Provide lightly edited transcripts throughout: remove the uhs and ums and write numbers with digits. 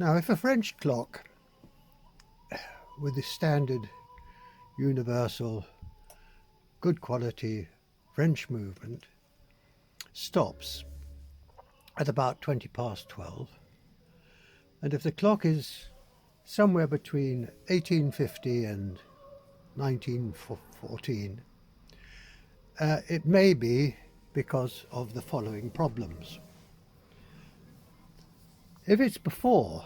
Now, if a French clock with the standard universal good quality French movement stops at about 20 past 12, and if the clock is somewhere between 1850 and 1914, it may be because of the following problems. If it's before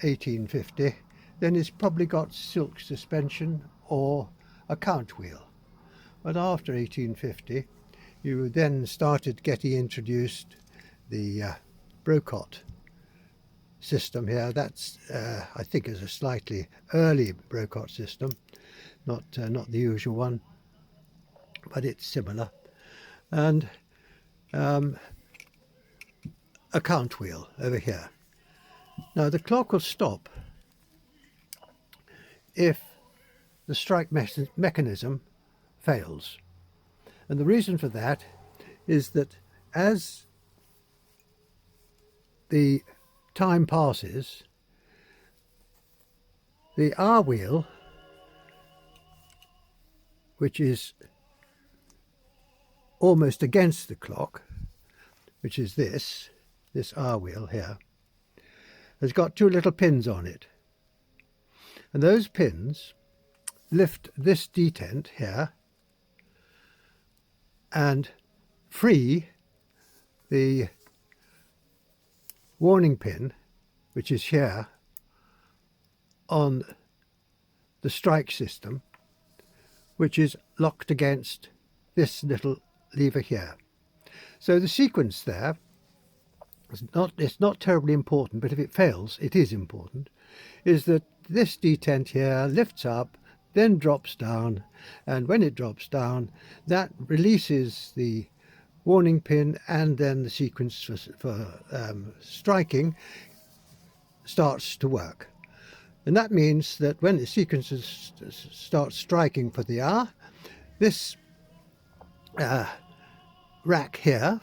1850, then it's probably got silk suspension or a count wheel. But after 1850, you then started getting introduced the Brocot system here. That's I think is a slightly early Brocot system, not the usual one, but it's similar, and a count wheel over here. Now the clock will stop if the strike mechanism fails, and the reason for that is that as the time passes, the R wheel, which is almost against the clock, which is this R wheel here, has got two little pins on it, and those pins lift this detent here and free the warning pin, which is here on the strike system, which is locked against this little lever here. So the sequence there it's not terribly important, but if it fails, it is important, is that this detent here lifts up, then drops down, and when it drops down, that releases the warning pin, and then the sequence for striking starts to work. And that means that when the sequence starts striking for the hour, this rack here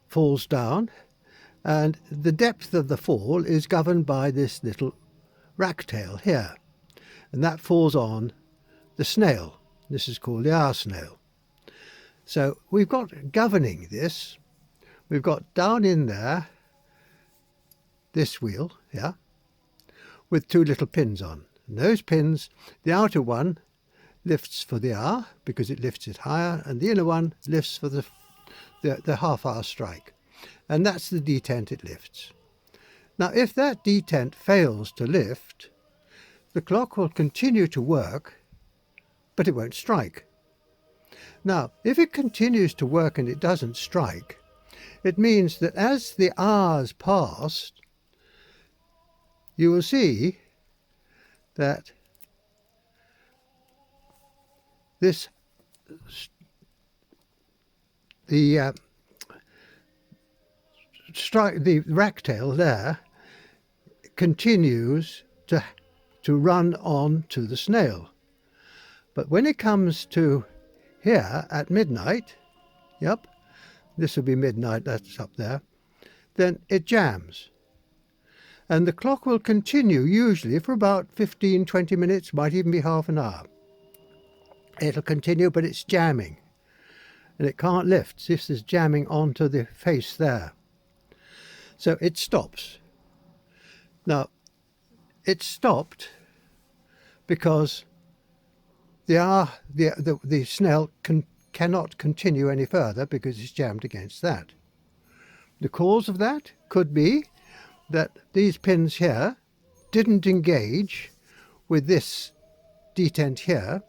falls down, and the depth of the fall is governed by this little rack tail here, and that falls on the snail. This is called the hour snail. So we've got governing this, we've got down in there this wheel here with two little pins on, and those pins, the outer one lifts for the hour because it lifts it higher, and the inner one lifts for the half-hour strike, and that's the detent it lifts. Now if that detent fails to lift, the clock will continue to work, but it won't strike. Now if it continues to work and it doesn't strike, it means that as the hours pass, you will see that the rack tail there continues to run on to the snail. But when it comes to here at midnight, yep, this will be midnight, that's up there, then it jams. And the clock will continue usually for about 15-20 minutes, might even be half an hour. It'll continue, but it's jamming, and it can't lift. This is jamming onto the face there. So it stops. Now, it stopped because the snail cannot continue any further because it's jammed against that. The cause of that could be that these pins here didn't engage with this detent here,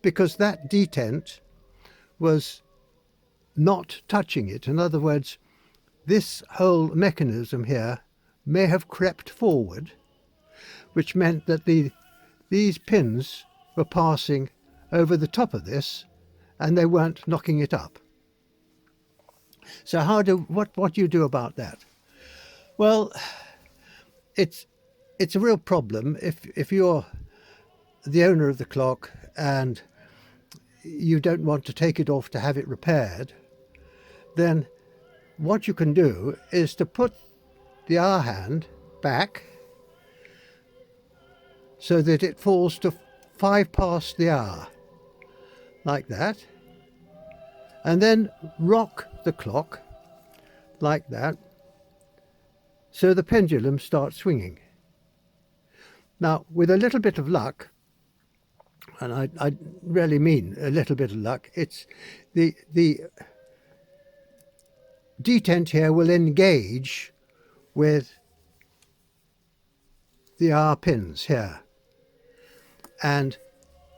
because that detent was not touching it. In other words, this whole mechanism here may have crept forward, which meant that these pins were passing over the top of this, and they weren't knocking it up. So what do you do about that? Well, it's a real problem if you're the owner of the clock and you don't want to take it off to have it repaired. Then what you can do is to put the hour hand back so that it falls to 5 past the hour, like that, and then rock the clock like that so the pendulum starts swinging. Now, with a little bit of luck, and I really mean a little bit of luck, it's the detent here will engage with the hour pins here, and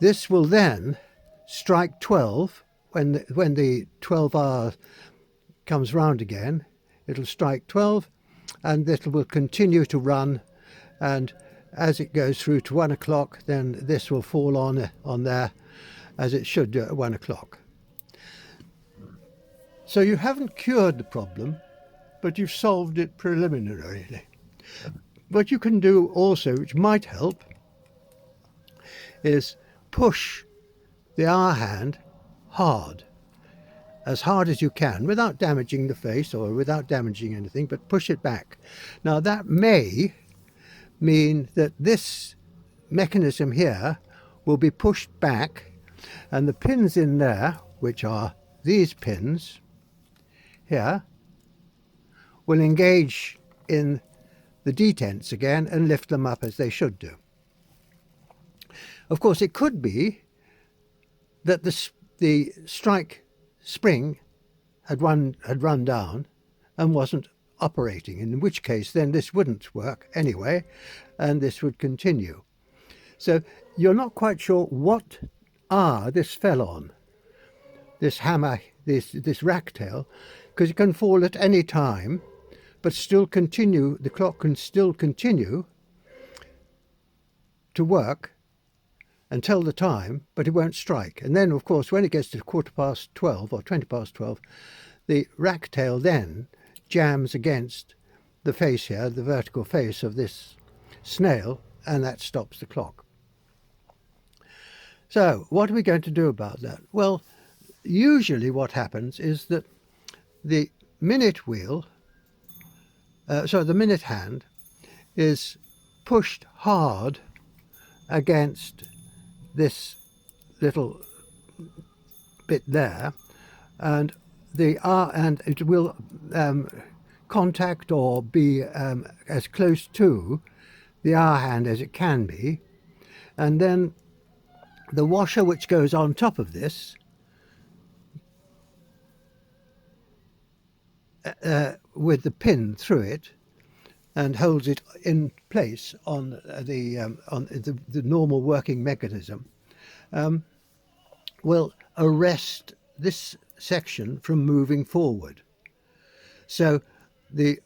this will then strike 12 when the 12 hour comes round again. It'll strike 12, and it will continue to run, and as it goes through to 1 o'clock, then this will fall on there, as it should do at 1 o'clock. So you haven't cured the problem, but you've solved it preliminarily. What you can do also, which might help, is push the hour hand hard, as hard as you can, without damaging the face or without damaging anything, but push it back. Now that may mean that this mechanism here will be pushed back, and the pins in there, which are these pins here, will engage in the detents again and lift them up as they should do. Of course, it could be that the strike spring had run down and wasn't operating, in which case then this wouldn't work anyway, and this would continue. So you're not quite sure what hour this fell on, this hammer, this rack tail, because it can fall at any time, but still continue, the clock can still continue to work until the time, but it won't strike. And then, of course, when it gets to 12:15 or 20 past 12, the rack tail then jams against the face here, the vertical face of this snail, and that stops the clock. So what are we going to do about that? Well, usually what happens is that the minute wheel, the minute hand, is pushed hard against this little bit there, and it will contact or be as close to the hour hand as it can be, and then the washer which goes on top of this with the pin through it and holds it in place on the normal working mechanism, will arrest this section from moving forward. So the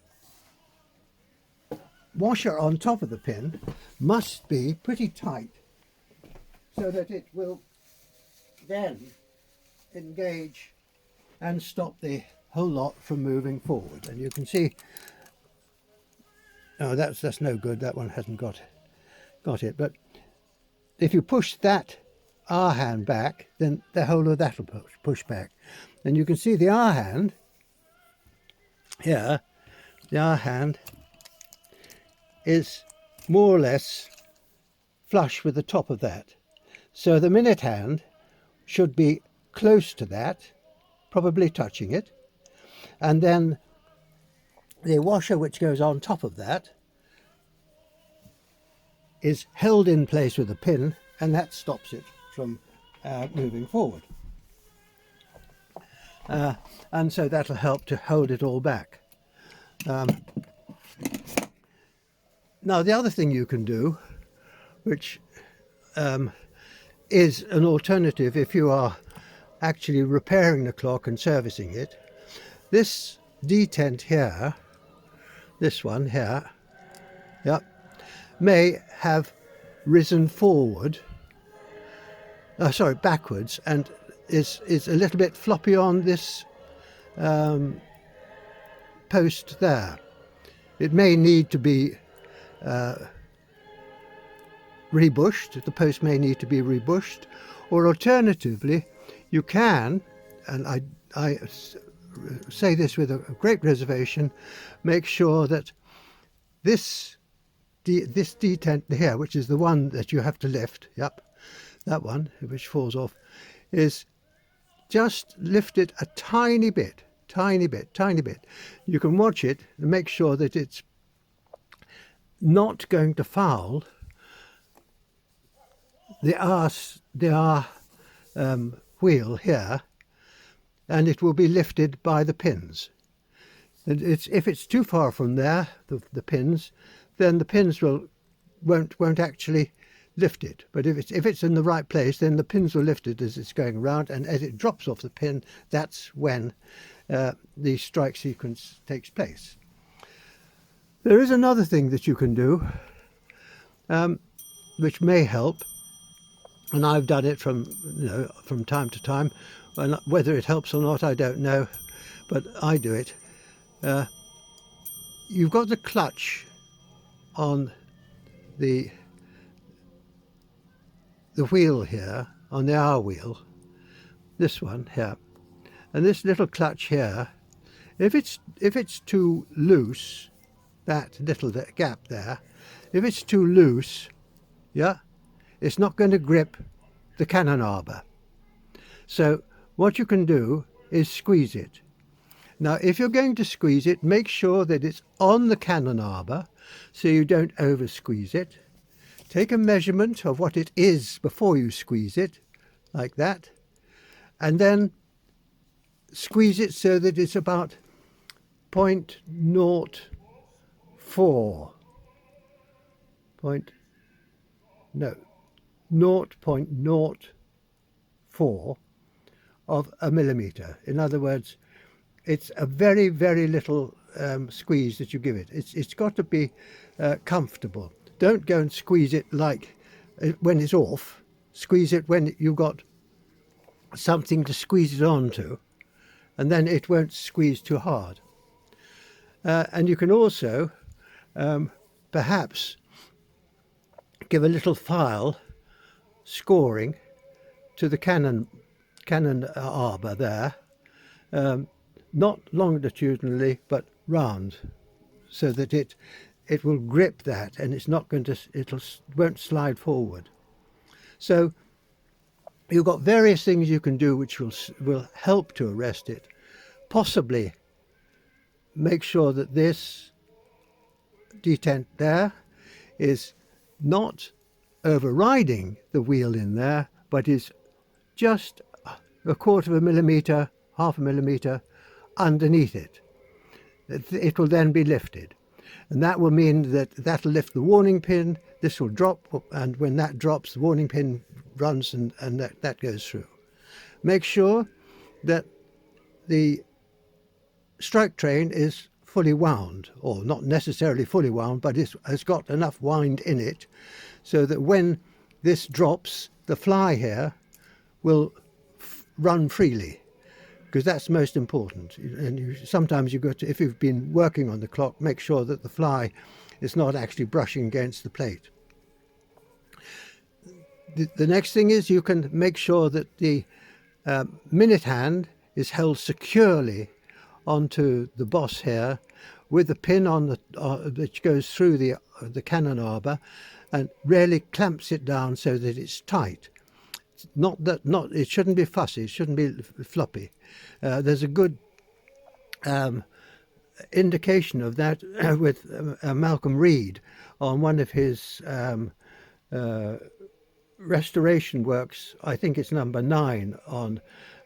washer on top of the pin must be pretty tight so that it will then engage and stop the whole lot from moving forward. And you can see, oh, that's no good, that one hasn't got it. But if you push that R hand back, then the whole of that will push back. And you can see the R hand here, the R hand is more or less flush with the top of that. So the minute hand should be close to that, probably touching it, and then the washer which goes on top of that is held in place with a pin, and that stops it from moving forward. And so that'll help to hold it all back. Now the other thing you can do, which is an alternative if you are actually repairing the clock and servicing it, this detent here, this one here, yep, may have risen forward, backwards, and is a little bit floppy on this post there. It may need to be rebushed, the post may need to be rebushed, or alternatively you can, and I say this with a great reservation, make sure that this detent here, which is the one that you have to lift, yep, that one, which falls off, is just lifted a tiny bit, tiny bit, tiny bit. You can watch it and make sure that it's not going to foul the R wheel here, and it will be lifted by the pins. And if it's too far from there, the pins, then the pins won't actually lift it. But if it's in the right place, then the pins will lift it as it's going around, and as it drops off the pin, that's when the strike sequence takes place. There is another thing that you can do, which may help, and I've done it from time to time. And whether it helps or not, I don't know, but I do it. You've got the clutch on the wheel here, on the R wheel, this one here, and this little clutch here. If it's too loose, that little gap there, if it's too loose, yeah, it's not going to grip the cannon arbor. So what you can do is squeeze it. Now, if you're going to squeeze it, make sure that it's on the cannon arbor so you don't over squeeze it. Take a measurement of what it is before you squeeze it, like that, and then squeeze it so that it's about 0.04 of a millimeter. In other words, it's a very, very little squeeze that you give it. It's got to be comfortable. Don't go and squeeze it like when it's off. Squeeze it when you've got something to squeeze it onto, and then it won't squeeze too hard. And you can also perhaps give a little file scoring to the cannon arbor there, not longitudinally but round, so that it will grip that, and it's not going to, won't slide forward. So you've got various things you can do which will help to arrest it. Possibly make sure that this detent there is not overriding the wheel in there, but is just a quarter of a millimeter, half a millimeter underneath it. It will then be lifted, and that will mean that that'll lift the warning pin. This will drop, and when that drops, the warning pin runs, and that goes through. Make sure that the strike train is fully wound, or not necessarily fully wound, but has got enough wind in it so that when this drops, the fly here will run freely, because that's most important. And sometimes you've got to, if you've been working on the clock, make sure that the fly is not actually brushing against the plate. The next thing is you can make sure that the minute hand is held securely onto the boss here, with the pin on the which goes through the cannon arbor, and really clamps it down so that it's tight. It shouldn't be fussy, it shouldn't be floppy. There's a good indication of that with Malcolm Reed on one of his restoration works. I think it's number 9 on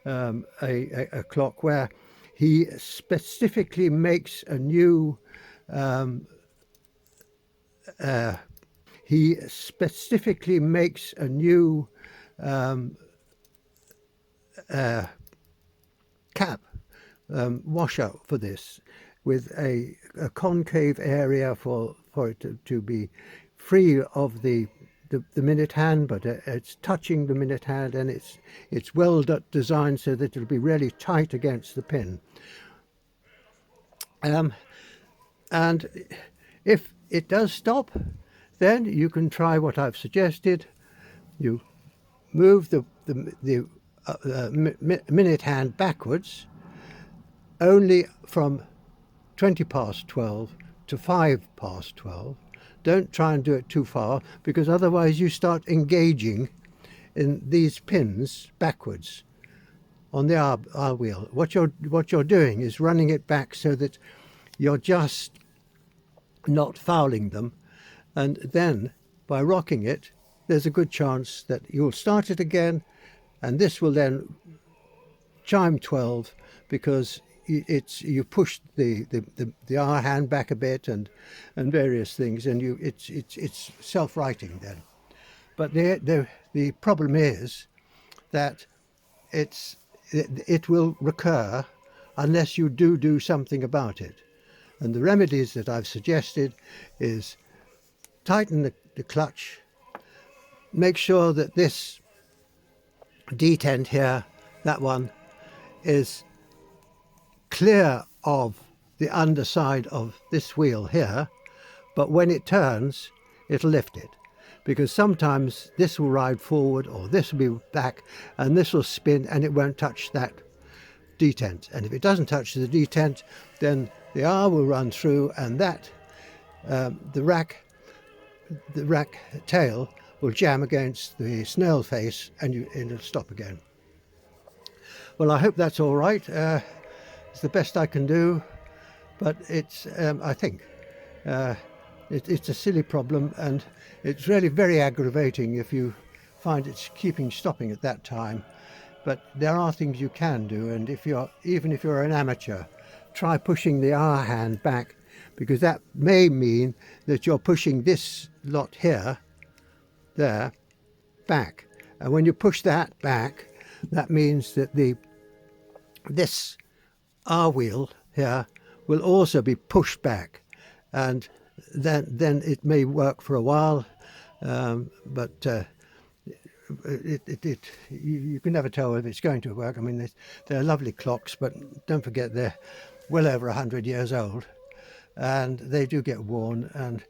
a clock, where he specifically makes a new cap washout for this, with a concave area for it to be free of the minute hand, but it's touching the minute hand, and it's well designed so that it'll be really tight against the pin. And if it does stop, then you can try what I've suggested. You move the minute hand backwards, only from 20 past 12 to 5 past 12. Don't try and do it too far, because otherwise you start engaging in these pins backwards on the R wheel. What you're doing is running it back so that you're just not fouling them, and then by rocking it, there's a good chance that you'll start it again, and this will then chime 12, because you pushed the R hand back a bit, and various things, and it's self-righting then. But the problem is that it will recur unless you do something about it. And the remedies that I've suggested is tighten the clutch, make sure that this detent here, that one, is clear of the underside of this wheel here, but when it turns, it'll lift it. Because sometimes this will ride forward, or this will be back, and this will spin, and it won't touch that detent. And if it doesn't touch the detent, then the R will run through, and that the rack tail will jam against the snail face, and it'll stop again. Well, I hope that's all right. It's the best I can do, but it's I think it's a silly problem, and it's really very aggravating if you find it's stopping at that time. But there are things you can do, and even if you're an amateur, try pushing the R hand back, because that may mean that you're pushing this lot here, there, back. And when you push that back, that means that this R wheel here will also be pushed back, and then it may work for a while, but you can never tell if it's going to work. I mean, they're lovely clocks, but don't forget they're well over 100 years old, and they do get worn. And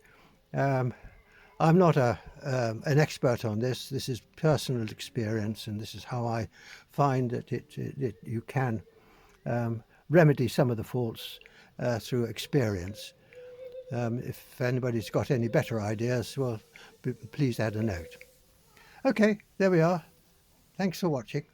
I'm not an expert on this. This is personal experience, and this is how I find that you can remedy some of the faults through experience. If anybody's got any better ideas, well, please add a note. Okay, there we are. Thanks for watching.